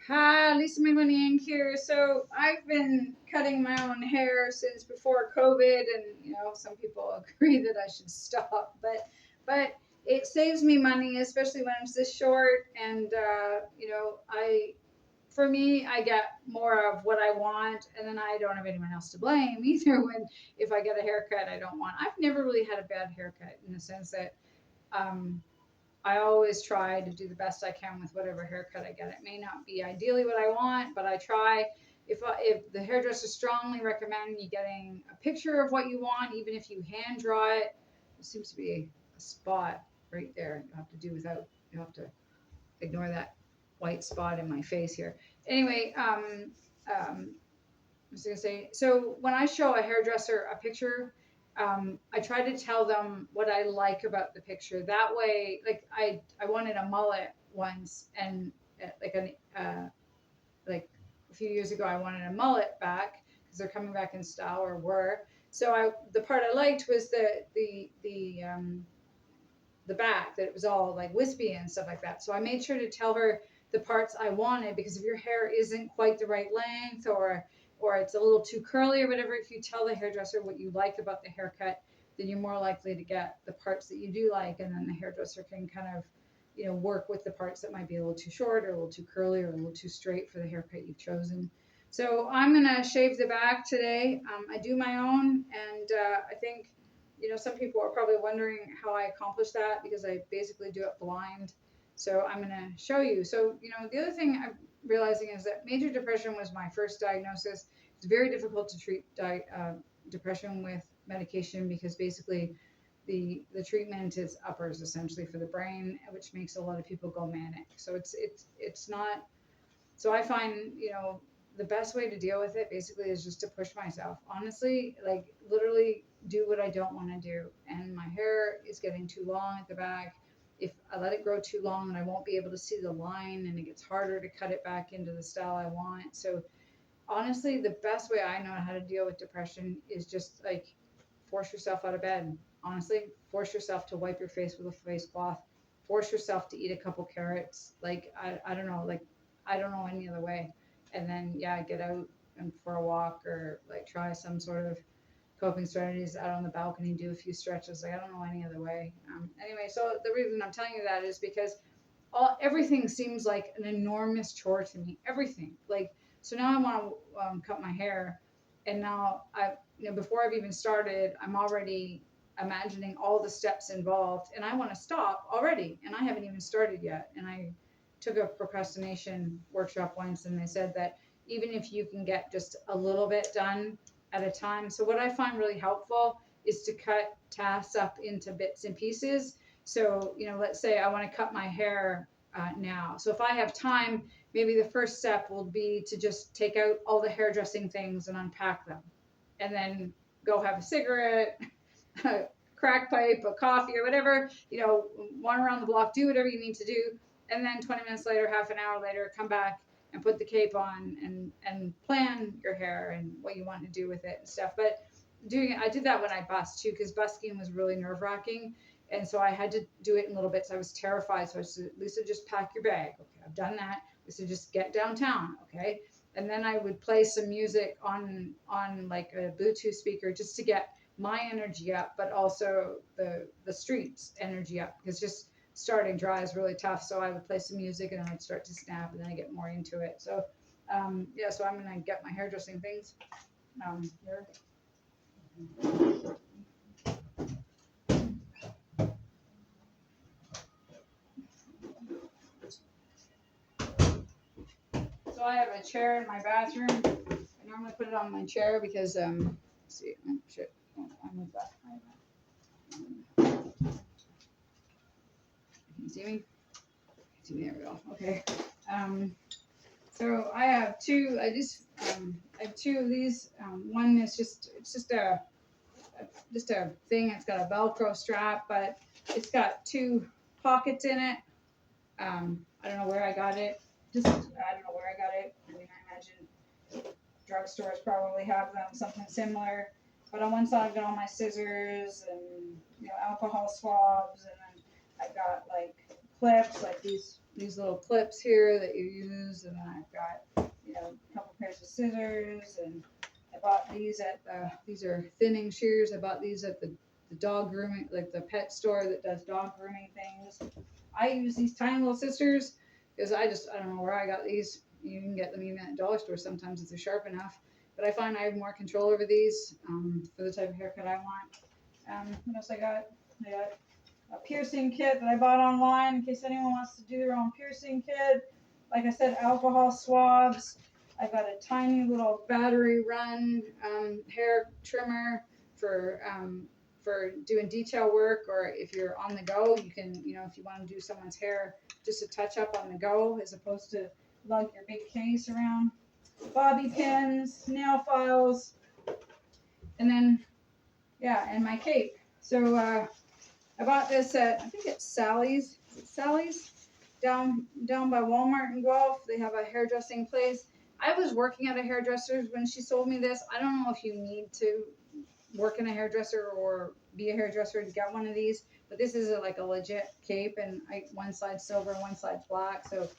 Hi, Lisa McWinning here. So I've been cutting my own hair since before COVID, and some people agree that I should stop, but it saves me money, especially when it's this short. And I for me, I get more of what I want, and then I don't have anyone else to blame either. When if I get a haircut I don't want, I've never really had a bad haircut in the sense that. Um, I always try to do the best I can with whatever haircut I get. It may not be ideally what I want, but I try. If the hairdresser strongly recommend you getting a picture of what you want, even if you hand draw it, there seems to be a spot right there. You have to do without. You have to ignore that white spot in my face here. Anyway, I was gonna say, so when I show a hairdresser a picture, I try to tell them what I like about the picture. That way, like I wanted a mullet once, and like like a few years ago, I wanted a mullet back because they're coming back in style or were. So the part I liked was the back, that it was all like wispy and stuff like that. So I made sure to tell her the parts I wanted, because if your hair isn't quite the right length, or it's a little too curly or whatever, if you tell the hairdresser what you like about the haircut, then you're more likely to get the parts that you do like, and then the hairdresser can kind of work with the parts that might be a little too short or a little too curly or a little too straight for the haircut you've chosen. So I'm gonna shave the back today. I do my own, and I think some people are probably wondering how I accomplish that, because I basically do it blind. So I'm going to show you. So, the other thing I'm realizing is that major depression was my first diagnosis. It's very difficult to treat depression with medication, because basically the treatment is uppers essentially for the brain, which makes a lot of people go manic. So it's not. So I find the best way to deal with it basically is just to push myself. Honestly, like literally do what I don't want to do. And my hair is getting too long at the back. If I let it grow too long, then I won't be able to see the line, and it gets harder to cut it back into the style I want. So honestly, the best way I know how to deal with depression is just like force yourself out of bed. Honestly, force yourself to wipe your face with a face cloth. Force yourself to eat a couple carrots. Like I don't know, like I don't know any other way. And then yeah, get out and for a walk, or like try some sort of coping strategies out on the balcony, do a few stretches. Like I don't know any other way. Anyway, so the reason I'm telling you that is because everything seems like an enormous chore to me. Everything. Like so now I want to cut my hair, and now before I've even started, I'm already imagining all the steps involved, and I want to stop already, and I haven't even started yet. And I took a procrastination workshop once, and they said that even if you can get just a little bit done at a time. So what I find really helpful is to cut tasks up into bits and pieces. So, let's say I want to cut my hair now. So if I have time, maybe the first step will be to just take out all the hairdressing things and unpack them, and then go have a cigarette, a crack pipe, a coffee, or whatever, wander around the block, do whatever you need to do. And then 20 minutes later, half an hour later, come back and put the cape on, and plan your hair and what you want to do with it and stuff. But I did that when I busked too, because busking was really nerve wracking. And so I had to do it in little bits. I was terrified. So I said, Lisa, just pack your bag. Okay, I've done that. Lisa, just get downtown. Okay. And then I would play some music on like a Bluetooth speaker, just to get my energy up, but also the streets energy up, because just starting dry is really tough. So I would play some music, and then I'd start to snap, and then I get more into it. So yeah, so I'm gonna get my hairdressing things here. So I have a chair in my bathroom. I normally put it on my chair because let's see, oh shit, oh, I moved that. Can you see me? See me, there we go. Okay. So I have two. I have two of these. One is just a thing. It's got a Velcro strap, but it's got two pockets in it. I don't know where I got it. I don't know where I got it. I mean, I imagine drugstores probably have them, something similar. But on one side, I've got all my scissors and alcohol swabs, and then I've got like clips, like these these little clips here that you use, and then I've got, a couple pairs of scissors, and I bought these at these are thinning shears. I bought these at the dog grooming, like the pet store that does dog grooming things. I use these tiny little scissors because I don't know where I got these. You can get them even at dollar store sometimes if they're sharp enough. But I find I have more control over these for the type of haircut I want. What else I got? I got a piercing kit that I bought online in case anyone wants to do their own piercing kit. Like I said, alcohol swabs. I got a tiny little battery run hair trimmer for doing detail work, or if you're on the go, you can, if you want to do someone's hair just a touch up on the go as opposed to lug your big case around. Bobby pins, nail files, and then, and my cape. So I bought this at, I think it's Sally's. Is it Sally's? Down by Walmart in Guelph. They have a hairdressing place. I was working at a hairdresser's when she sold me this. I don't know if you need to work in a hairdresser or be a hairdresser to get one of these, but this is like a legit cape, and one side's silver, one side's black. So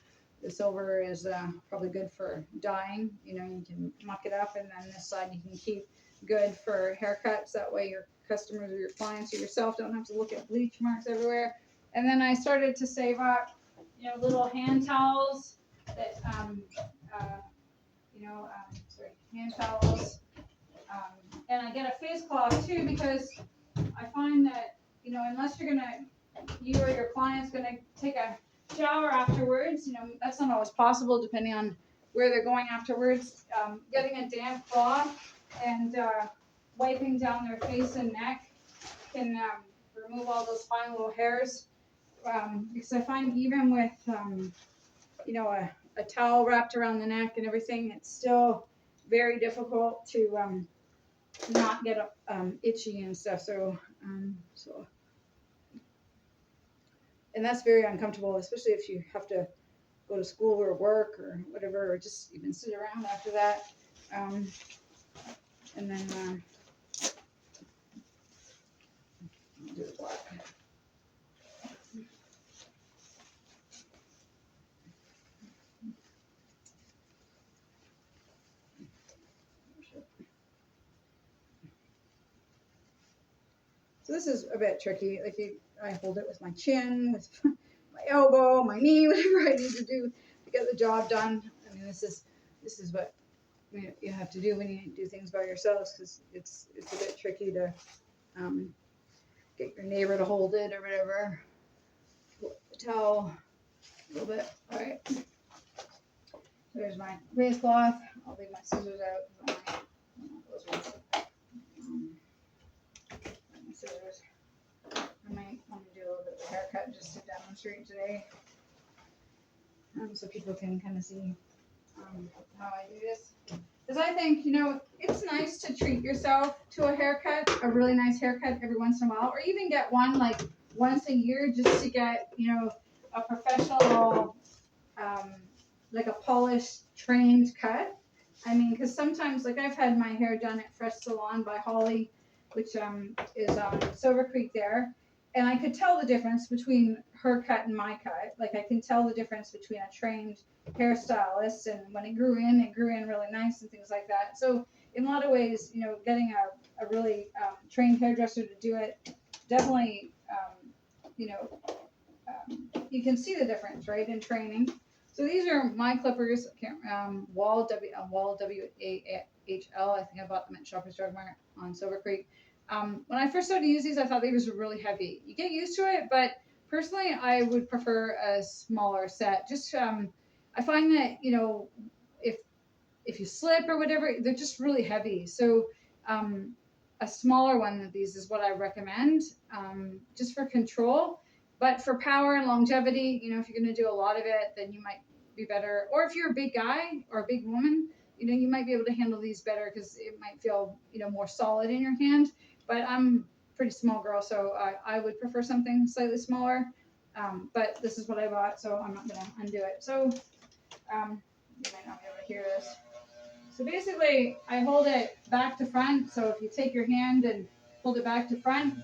the silver is probably good for dyeing. You can muck it up, and then this side you can keep good for haircuts. That way your customers or your clients or yourself don't have to look at bleach marks everywhere. And then I started to save up, little hand towels that, hand towels. And I get a face cloth too, because I find that, unless you or your client's gonna take a shower afterwards, that's not always possible depending on where they're going afterwards. Getting a damp cloth and wiping down their face and neck can remove all those fine little hairs. Because I find even with, a towel wrapped around the neck and everything, it's still very difficult to not get itchy and stuff. So, and that's very uncomfortable, especially if you have to go to school or work or whatever, or just even sit around after that. And then I'll do the black. So this is a bit tricky. Like I hold it with my chin, with my elbow, my knee, whatever I need to do to get the job done. I mean, this is what you have to do when you do things by yourselves, because it's a bit tricky to get your neighbor to hold it or whatever. Pull the towel a little bit. All right. There's my face cloth. I'll leave my scissors out. Scissors. I might want to do a little bit of a haircut just to demonstrate today, so people can kind of see how I do this. Because I think, it's nice to treat yourself to a haircut, a really nice haircut every once in a while, or even get one like once a year just to get, a professional, like a polished, trained cut. I mean, because sometimes, like I've had my hair done at Fresh Salon by Holly, which is on Silver Creek there. And I could tell the difference between her cut and my cut. Like I can tell the difference between a trained hairstylist, and when it grew in really nice and things like that. So in a lot of ways, getting a really trained hairdresser to do it, definitely, you can see the difference, right, in training. So these are my clippers. Wahl Wahl WAHL. I think I bought them at Shoppers Drug Mart on Silver Creek. When I first started to use these, I thought they were really heavy. You get used to it, but personally, I would prefer a smaller set. Just I find that if you slip or whatever, they're just really heavy. So a smaller one of these is what I recommend, just for control. But for power and longevity, if you're going to do a lot of it, then you might be better. Or if you're a big guy or a big woman, you might be able to handle these better because it might feel, more solid in your hand. But I'm a pretty small girl, so I would prefer something slightly smaller. But this is what I bought, so I'm not going to undo it. So you might not be able to hear this. So basically, I hold it back to front. So if you take your hand and hold it back to front,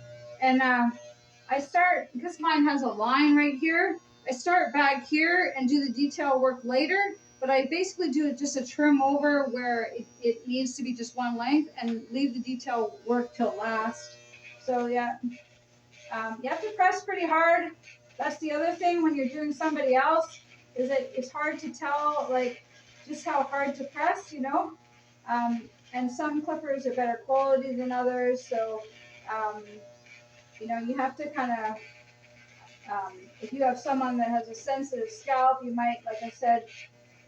and I start, because mine has a line right here, I start back here and do the detail work later, but I basically do just a trim over where it needs to be just one length and leave the detail work till last. So yeah, you have to press pretty hard. That's the other thing when you're doing somebody else, is that it's hard to tell like just how hard to press, and some clippers are better quality than others. So, um, you have to kind of, if you have someone that has a sensitive scalp, you might, like I said,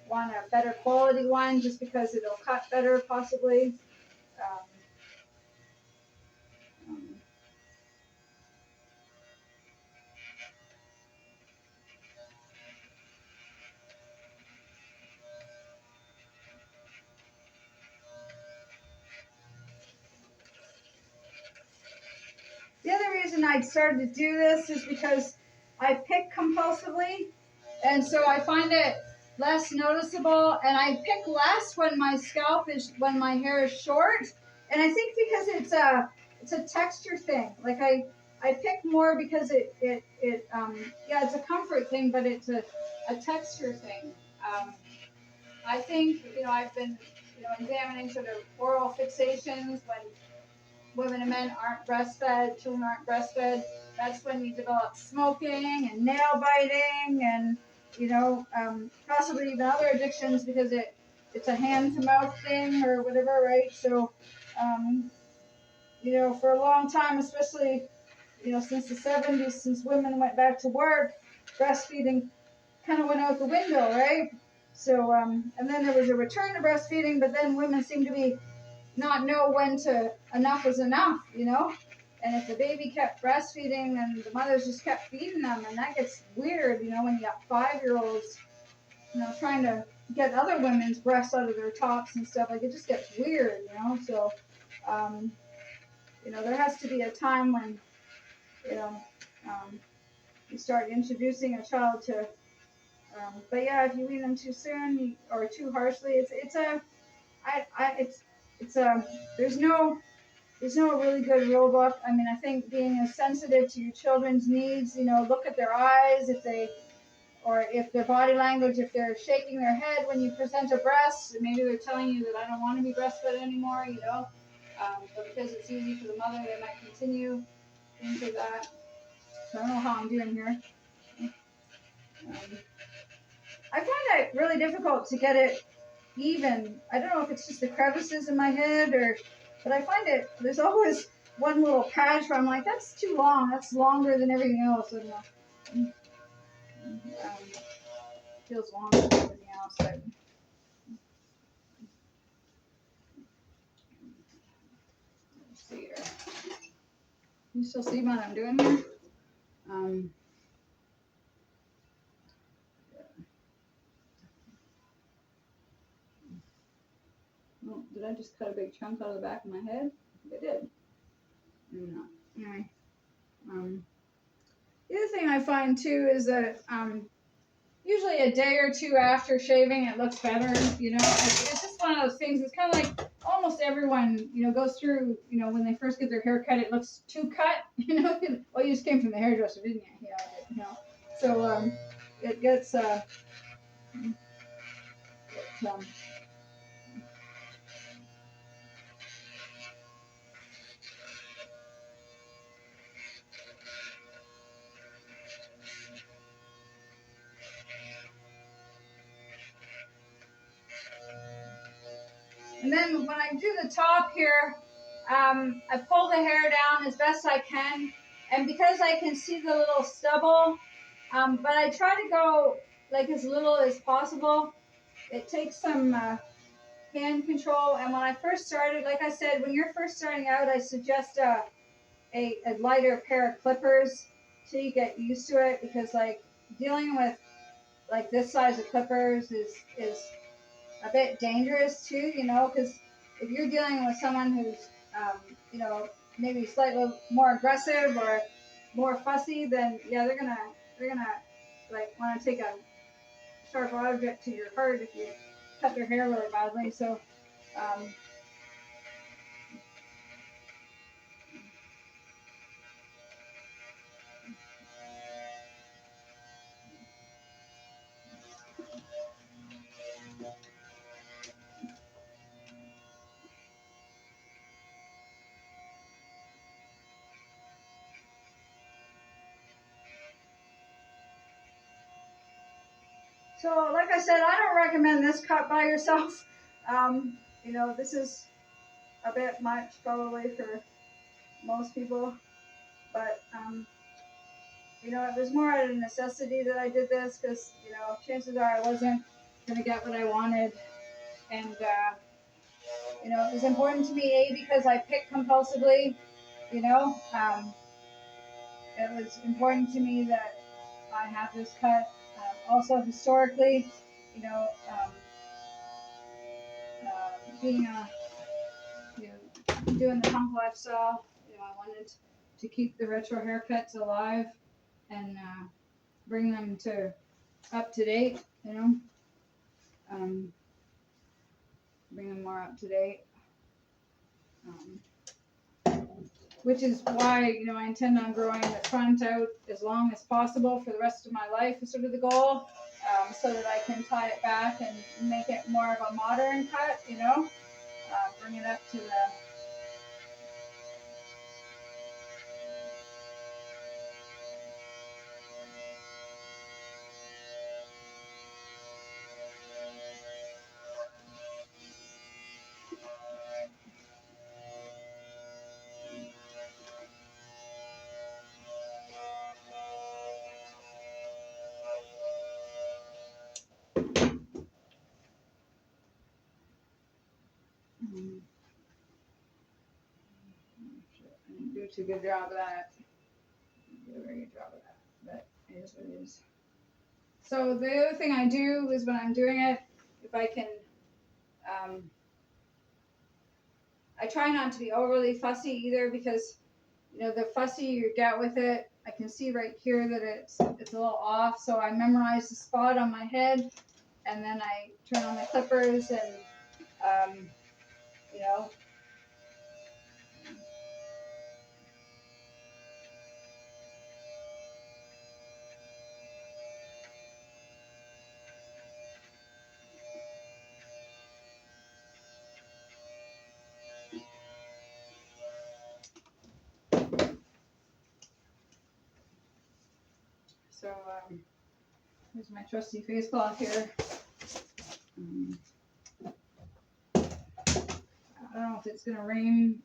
want a better quality one just because it'll cut better possibly. Um, um, the other reason I started to do this is because I pick compulsively, and so I find it less noticeable, and I pick less when when my hair is short, and I think because it's a texture thing. Like I pick more because yeah, it's a comfort thing, but it's a texture thing. Um, I think I've been examining sort of oral fixations when women and men aren't breastfed, children aren't breastfed. That's when you develop smoking and nail biting and possibly even other addictions because it's a hand to mouth thing or whatever, right? So, um, for a long time, especially since the 70s, since women went back to work, breastfeeding kind of went out the window, right? So, and then there was a return to breastfeeding, but then women seem to be not know when to enough is enough, And if the baby kept breastfeeding and the mothers just kept feeding them, and that gets weird, when you got 5-year-olds, trying to get other women's breasts out of their tops and stuff, like it just gets weird, So, um, there has to be a time when, you know, um, you start introducing a child to. But yeah, if you wean them too soon or too harshly, it's a there's no really good rule book. I mean, I think being as sensitive to your children's needs, look at their eyes if their body language, if they're shaking their head when you present a breast, maybe they're telling you that I don't want to be breastfed anymore, But because it's easy for the mother, they might continue into that. So I don't know how I'm doing here. I find it really difficult to get it even. I don't know if it's just the crevices in my head but I find there's always one little patch where I'm like, that's too long. That's longer than everything else. And feels longer than everything else. But let's see here. You still see what I'm doing here? Um, oh, did I just cut a big chunk out of the back of my head? I think I did. No. Anyway. The other thing I find too is that usually a day or two after shaving, it looks better. It's just one of those things. It's kind of like almost everyone, goes through. When they first get their hair cut, it looks too cut. Well, you just came from the hairdresser, didn't you? So it gets um, and then when I do the top here, I pull the hair down as best I can, and because I can see the little stubble, but I try to go like as little as possible. It takes some hand control, and when I first started, like I said, when you're first starting out, I suggest a lighter pair of clippers till you get used to it, because like dealing with like this size of clippers is a bit dangerous too, because if you're dealing with someone who's, you know, maybe slightly more aggressive or more fussy, then yeah, they're gonna like want to take a sharp object to your heart if you cut their hair really badly. So, um, So, like I said, I don't recommend this cut by yourself. This is a bit much probably for most people, but it was more out of necessity that I did this because chances are I wasn't gonna get what I wanted, and it was important to me because I pick compulsively. It was important to me that I have this cut. Also, historically, you know, um, being doing the punk lifestyle, I wanted to keep the retro haircuts alive and bring them to up to date. Um, Bring them more up to date. Um, which is why I intend on growing the front out as long as possible for the rest of my life is sort of the goal, so that I can tie it back and make it more of a modern cut, bring it up to the I didn't do too good job of that. Do a very good job of that, but it is what it is. So the other thing I do is when I'm doing it, if I can, I try not to be overly fussy either because the fussy you get with it, I can see right here that it's a little off. So I memorize the spot on my head, and then I turn on the clippers and um, you know. So here's my trusty face cloth here. I don't know if it's gonna rain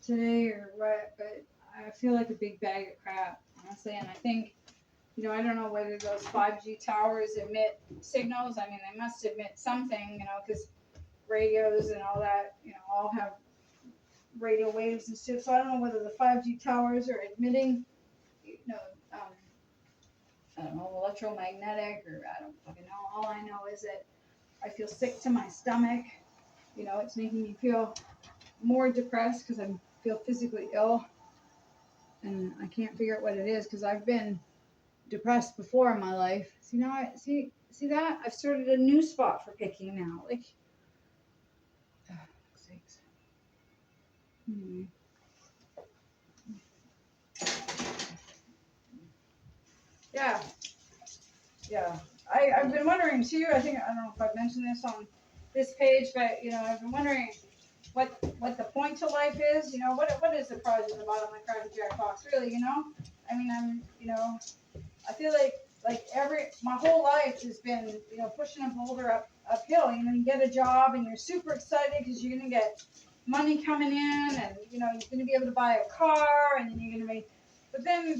today or what, but I feel like a big bag of crap, honestly. And I think, I don't know whether those 5G towers emit signals. I mean, they must emit something, because radios and all that, all have radio waves and stuff. So I don't know whether the 5G towers are emitting, um, I don't know, electromagnetic, or I don't fucking know. All I know is that I feel sick to my stomach. It's making me feel more depressed because I feel physically ill, and I can't figure out what it is because I've been depressed before in my life. See now, see that I've started a new spot for picking now. Like, sakes. Yeah, yeah. I've been wondering too. I don't know if I've mentioned this on this page, but I've been wondering what the point to life is. What is the prize at the bottom of the card of Jack Box? Really, I mean, I feel like my whole life has been pushing a boulder uphill. You get a job and you're super excited because you're gonna get money coming in, and you're gonna be able to buy a car, and then you're gonna make. But then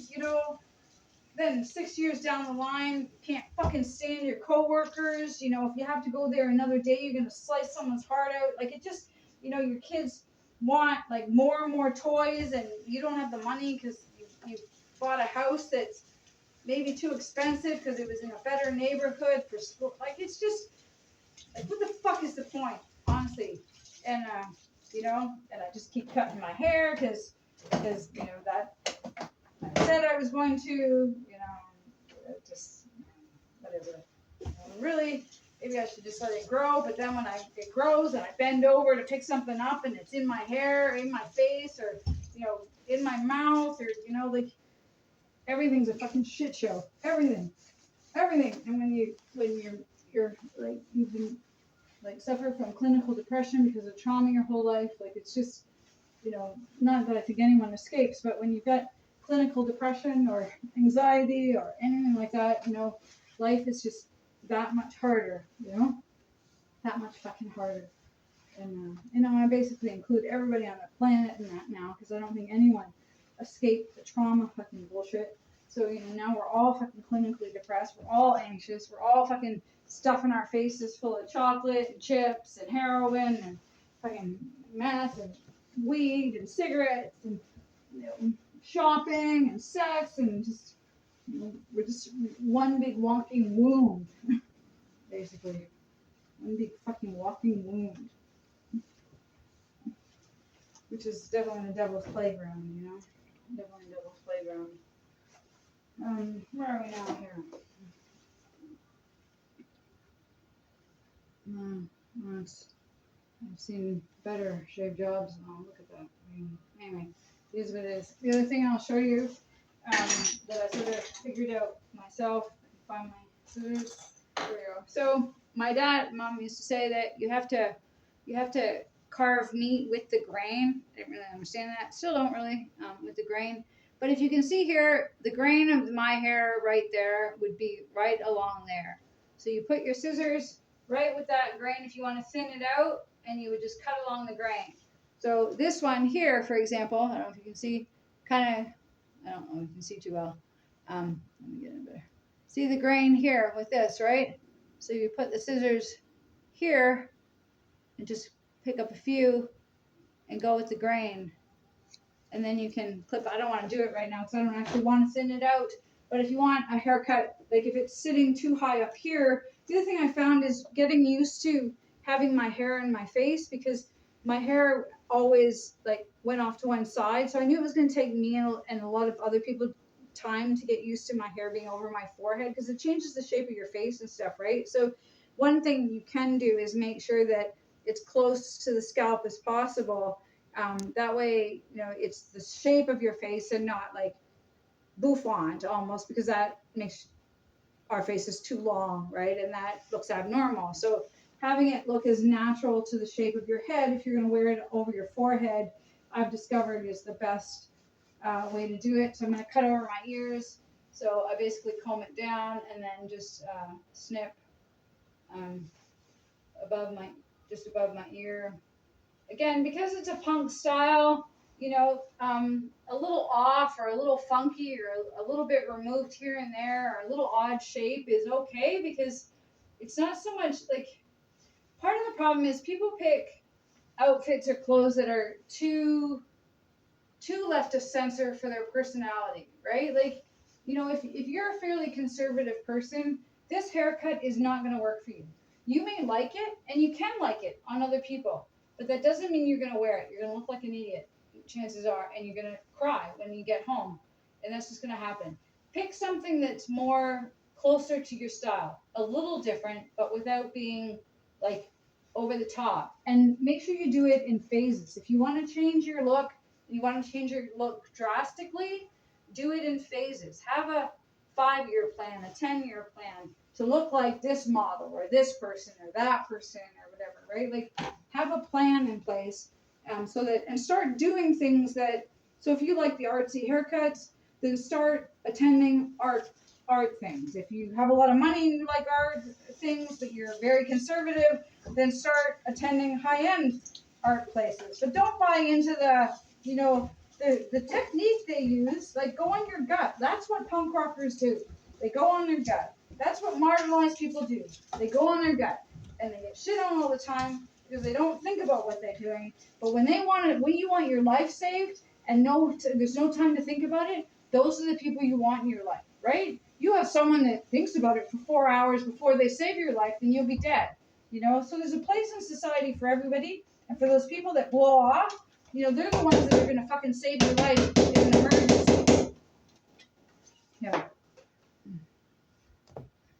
6 years down the line, you can't fucking stand your coworkers. If you have to go there another day, you're gonna slice someone's heart out. Like, it just, your kids want like more and more toys, and you don't have the money because you bought a house that's maybe too expensive because it was in a better neighborhood for school. Like, it's just like, what the fuck is the point, honestly? And and I just keep cutting my hair because that I said I was going to, just whatever. Really, maybe I should just let it grow. But then when it grows and I bend over to pick something up and it's in my hair, in my face, or in my mouth, or like, everything's a fucking shit show. Everything. And when you're like, you've been like suffer from clinical depression because of trauma your whole life, like, it's just, not that I think anyone escapes, but when you've got clinical depression or anxiety or anything like that, life is just that much harder, you know? That much fucking harder. And, I basically include everybody on the planet in that now because I don't think anyone escaped the trauma fucking bullshit. So, now we're all fucking clinically depressed. We're all anxious. We're all fucking stuffing our faces full of chocolate and chips and heroin and fucking meth and weed and cigarettes and shopping and sex and just, we're just one big walking wound, basically. One big fucking walking wound. Which is definitely the devil's playground, Definitely the devil's playground. Where are we now here? I've seen better shave jobs. Oh, look at that. Anyway, it is what it is. The other thing I'll show you that I sort of figured out myself. Find my scissors. There we go. So my mom used to say that you have to carve meat with the grain. I didn't really understand that. Still don't really with the grain. But if you can see here, the grain of my hair right there would be right along there. So you put your scissors right with that grain if you want to thin it out, and you would just cut along the grain. So this one here, for example, I don't know if you can see, I don't know if you can see too well. Let me get it better. See the grain here with this, right? So you put the scissors here and just pick up a few and go with the grain. And then you can clip. I don't want to do it right now because I don't actually want to thin it out. But if you want a haircut, like if it's sitting too high up here, the other thing I found is getting used to having my hair in my face, because my hair always like went off to one side. So I knew it was going to take me and a lot of other people time to get used to my hair being over my forehead, because it changes the shape of your face and stuff, right? So one thing you can do is make sure that it's close to the scalp as possible. That way, it's the shape of your face and not like bouffant almost, because that makes our faces too long, right? And that looks abnormal. So having it look as natural to the shape of your head, if you're going to wear it over your forehead, I've discovered is the best way to do it. So I'm going to cut over my ears. So I basically comb it down and then just snip above my ear. Again, because it's a punk style, a little off or a little funky or a little bit removed here and there or a little odd shape is okay, because it's not so much like, part of the problem is people pick outfits or clothes that are too left of center for their personality, right? Like, if you're a fairly conservative person, this haircut is not going to work for you. You may like it, and you can like it on other people, but that doesn't mean you're going to wear it. You're going to look like an idiot, chances are, and you're going to cry when you get home, and that's just going to happen. Pick something that's more closer to your style, a little different, but without being like over the top. And make sure you do it in phases. If you want to change your look, drastically, do it in phases. Have a 5-year plan, a 10-year plan to look like this model or this person or that person or whatever, right? Like, have a plan in place, and start doing things that, so if you like the artsy haircuts, then start attending art things. If you have a lot of money and you like art things, but you're very conservative, then start attending high-end art places. But don't buy into the technique they use, like go on your gut. That's what punk rockers do. They go on their gut. That's what marginalized people do. They go on their gut, and they get shit on all the time because they don't think about what they're doing. But when you want your life saved and there's no time to think about it, those are the people you want in your life, right? You have someone that thinks about it for 4 hours before they save your life, then you'll be dead. So there's a place in society for everybody, and for those people that blow off, they're the ones that are going to fucking save your life in an emergency.